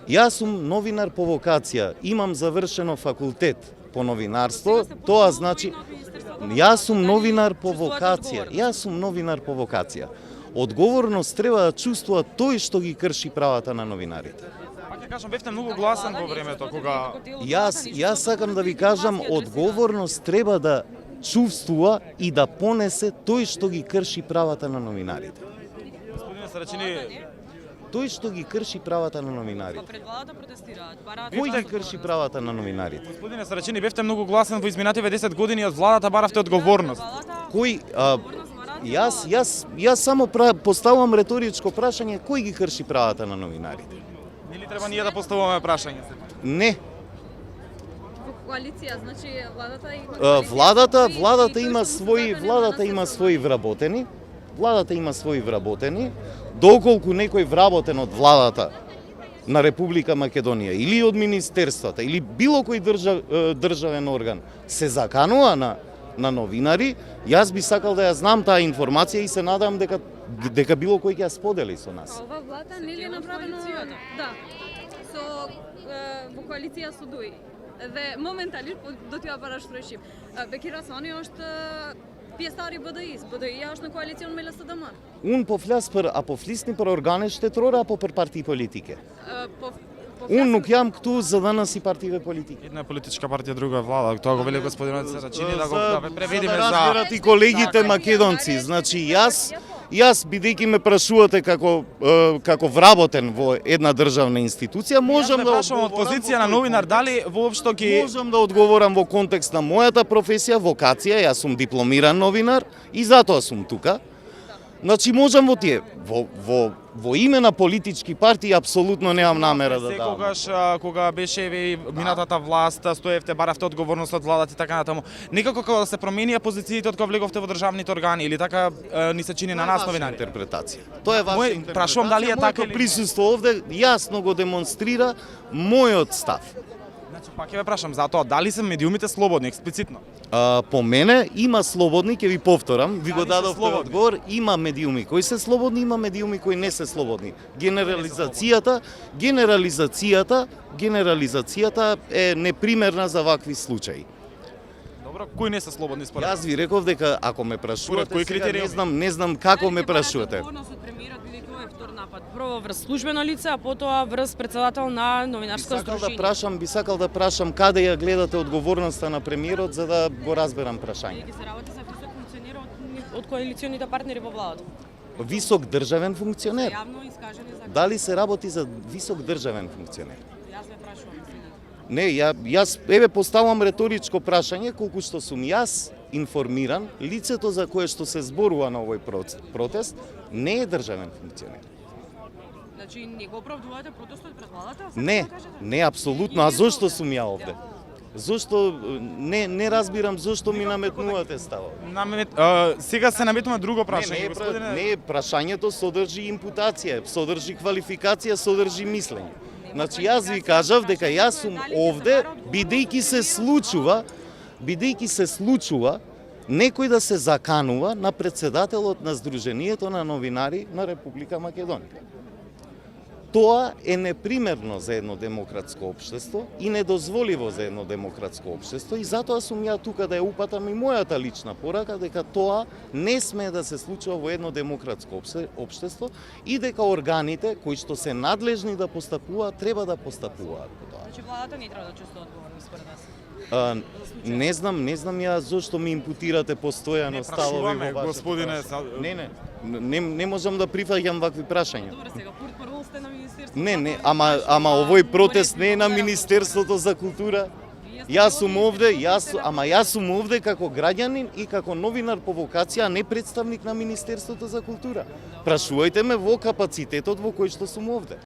Јас сум новинар по вокација, имам завршено факултет по новинарство, тоа значи јас сум новинар по вокација. Јас сум новинар по вокација. Одговорност треба да чувствува тој што ги крши правата на новинарите. Пак ќе кажам, бевте многу гласен во времето кога Јас сакам да ви кажам, одговорност треба да чувствува и да понесе тој што ги крши правата на новинарите. господине Сарачини, Тој што ги крши правата на новинарите. Пред владата протестираат, бараат. Кој ги крши правата на новинарите? господине Сарачини, бевте многу гласен во изминативе 10 години, од владата баравте одговорност. Кој јас само поставувам реторичко прашање, кој ги крши правата на новинарите? Или треба ние да поставуваме прашање? Не. Коалиција, значи владата има Владата има свои вработени. Владата има свои вработени. Доколку некој вработен од владата на Република Македонија или од министерствата или било кој државен орган се заканува на новинари, јас би сакал да ја знам таа информација и се надам дека било кој ќе ја сподели со нас. ова влада нели е направено да со во коалиција со ДУИ. Dhe momentalisht po do t'ja parashtrojshim. Bekira Sani është pjesëtari i BDI-s. BDI-ja është në koalicion me LSDM. Unë po flas po flisni për organe shtetërore apo për parti politike? Po Unë nuk jam këtu за да наси партиве политики. Една е политичка партија, друга е влада. Тоа го вели господинот Сарачини да го преведиме да за разберат и колегите македонци. Значи јас бидејќи ме прашувате како вработен во една државна институција, можам да прашувам од позиција на новинар дали воопшто ги можам да одговорам во контекст на мојата професија, вокација, јас сум дипломиран новинар и затоа сум тука. Значи можам во тие во име на политички партии апсолутно немам намера да давам. секогаш кога беше минатата власт, стоевте, баравте одговорност од владата и така натаму. Никако кога да се променија позициите од кога влеговте во државните органи или така ни се чини на нас новинари. Интерпретација. Тоа е ваша Мој- интерпретација. прашувам дали е така Моето или не. присуство овде јасно го демонстрира мојот став. Значи пак ќе ве прашам за тоа, дали се медиумите слободни експлицитно? По мене има слободни, ќе ви повторам, ви го Дали се дадов слободни? одговор, има медиуми кои се слободни, има медиуми кои не се слободни. Генерализацијата е непримерна за вакви случаи. Добро, кои не се слободни според? Јас ви реков дека ако ме прашувате, кои сега критериуми? не знам како ме прашувате. Одговорност од премиерот бидејќи ова е втор напад. Прво врз службено лице, а потоа врз председател на новинарско здружение. Би сакал да прашам каде ја гледате одговорноста на премиерот за да го разберам прашање. Ќе се работи за висок функционер од коалиционите партнери во владата. Висок државен функционер. Јавно искажани за Дали се работи за висок државен функционер? Јас ве прашувам, извинете. Не, јас еве поставам реторичко прашање колку што сум јас информиран, лицето за кое што се зборува на овој протест не е државен функционер. Значи не го оправдувате протестот пред владата? Не апсолутно. А зошто сум ја овде? Зошто не разбирам зошто ми наметнувате ставот. Сега се наметнува друго прашање, господине. Не, прашањето содржи импутација, содржи квалификација, содржи мислење. Значи јас ви кажав дека јас сум овде бидејќи се случува некој да се заканува на председателот на Сдруженијето на новинари на Република Македонија. Тоа е непримерно за едно демократско општество и недозволиво за едно демократско општество и затоа сум ја тука да ја упатам и мојата лична порака дека тоа не смее да се случува во едно демократско општество и дека органите кои што се надлежни да постапуваат треба да постапуваат по тоа. Значи владата не треба да чувствува одговорност според вас. Не знам ја зошто ми импутирате постојано ставови во прашуваме, вашето господине, прашање. Не можам да прифаќам вакви прашања. Добре, сега първо сте на министерството. Не, ама овој протест не е на Министерството за култура. Јас сум овде како граѓанин и како новинар по вокација, а не представник на Министерството за култура. Прашувајте ме во капацитетот во кој што сум овде.